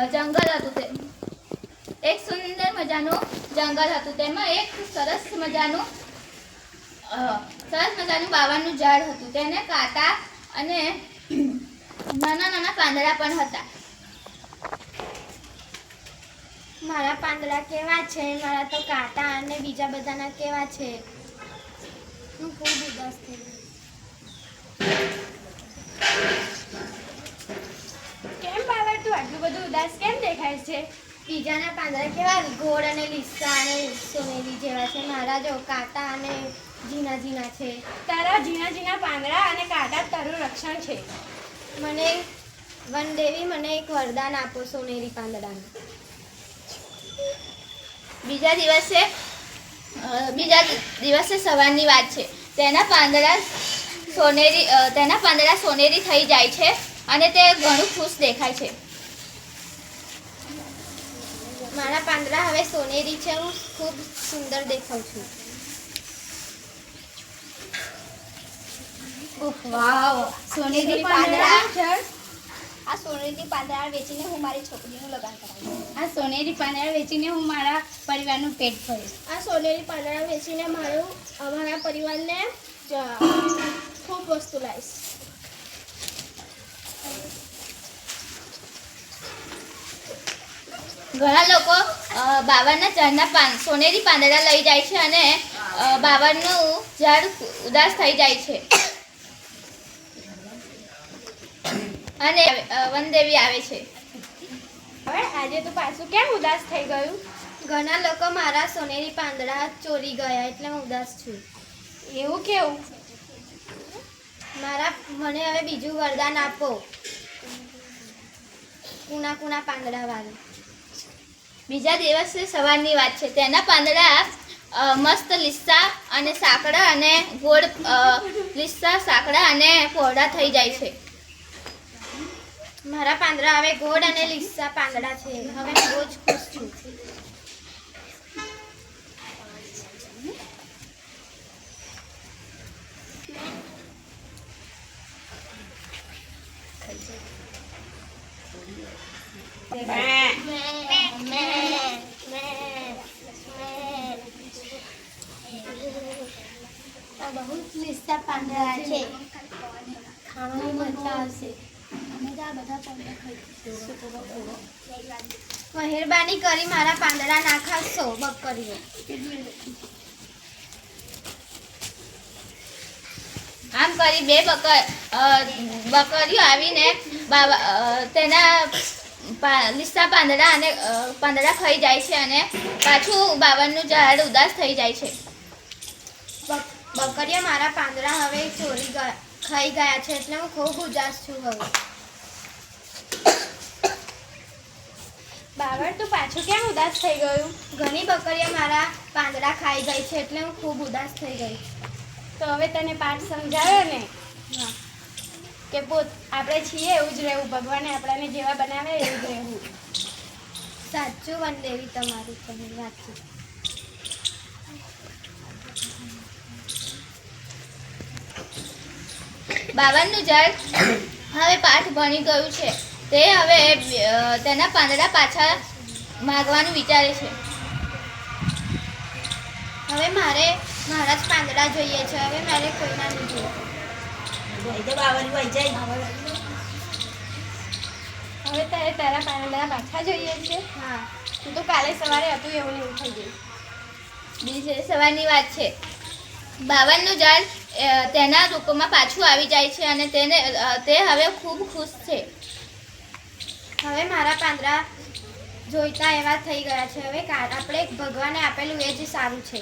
જંગલ હતું તે એક સુંદર મજાનું જંગલ હતું તેમાં એક સરસ મજાનું બાવળનું ઝાડ હતું તેને કાંટા અને નાના નાના પાંદડા પણ હતા મારા પાંદડા કેવા છે મારા તો કાંટા અને બીજા બધાના કેવા છે હું ખૂબ ઉદાસ થઈ ગઈ કેમ બાબા તું આટલું બધું ઉદાસ કેમ દેખાય છે બીજાના પાંદડા કેવા ગોળ અને લીસા અને સોનેરી જેવા છે મારા જો કાંટા અને ઝીણા ઝીણા છે તારા ઝીણા ઝીણા પાંદડા અને કાંટા તારું રક્ષણ છે મને વનદેવી મને એક વરદાન આપો સોનેરી પાંદડાનું બીજા દિવસે સવારની વાત છે તેના પાંદડા સોનેરી થઈ જાય છે અને તે ઘણું ખુશ દેખાય છે મારા પાંદડા હવે સોનેરી છે હું ખૂબ સુંદર દેખાઉં છું વાવ સોનેરી પાંદડા આ સોનેરી પાંદડા વેચીને હું મારી છોકરીનું લગ્ન કરાવીશ આ સોનેરી પાંદડા વેચીને હું મારા પરિવારનું પેટ ભરીશ આ સોનેરી પાંદડા વેચીને અમારા પરિવારને ખૂબ વસ્તુ લાવીશ ઘણા લોકો બાવળના ઝાડના સોનેરી પાંદડા લઈ જાય છે અને બાવળનું ઝાડ ઉદાસ થઈ જાય છે અને વનદેવી આવે છે હવે આજે તું પાછું કેમ ઉદાસ થઈ ગયું ઘણા લોકો મારા સોનેરી પાંદડા ચોરી ગયા એટલે હું ઉદાસ છું એવું કેવું મને હવે બીજું વરદાન આપો કુણા પાંદડા વાળું બીજા દિવસે સવારની વાત છે તેના પાંદડા મસ્ત લીસા અને સાંકડા અને ગોળ લીસા સાંકડા અને પહોળા થઈ જાય છે મારા પાંદડા હવે ગોળ અને લીસા પાંદડા છે હવે હું બહુ જ ખુશ છું બહુ લીસા પાંદડા છે ખાવાની મજા આવશે મહેરબાની કરી મારા પાંદડા ના ખાશો બકરીઓ આમ કરી બે બકરીઓ આવીને તેના લીસા પાંદડા અને પાંદડા ખાઈ જાય છે અને પાછું બાવળનું ઝાડ ઉદાસ થઈ જાય છે બકરીઓ મારા પાંદડા હવે ખાઈ ગયા છે એટલે હું ખૂબ ઉદાસ છું હવે બાબર તું પાછું કેમ ઉદાસ થઈ ગયું ઘણી બકરીઓ મારા પાંદડા ખાઈ ગઈ છે એટલે હું ખૂબ ઉદાસ થઈ ગઈ તો હવે તને પાઠ સમજાવ્યો ને કે આપણે છીએ એવું જ રહેવું ભગવાને આપણાને જેવા બનાવે એવું જ રહેવું સાચું વનદેવી તમારી તમે વાંચી બાવળનું ઝાડ હવે પાઠ ભણી ગયું છે તે હવે તેના પાંદડા પાછા માગવાનું વિચારે છે હવે મારા જ પાંદડા જોઈએ છે હવે મારે કોઈના નહીં જોઈએ હવે તારે તારા પાંદડા પાછા જોઈએ છે હા તું તો કાલે સવારે હતું એવું ને એવું થઈ ગયું બીજે સવારની વાત છે બાવળનું ઝાડ તેના રૂપમાં પાછું આવી જાય છે અને તે હવે ખૂબ ખુશ છે હવે મારા પાંદડા જોઈતા એવા થઈ ગયા છે હવે આપણે ભગવાને આપેલું એ જ સારું છે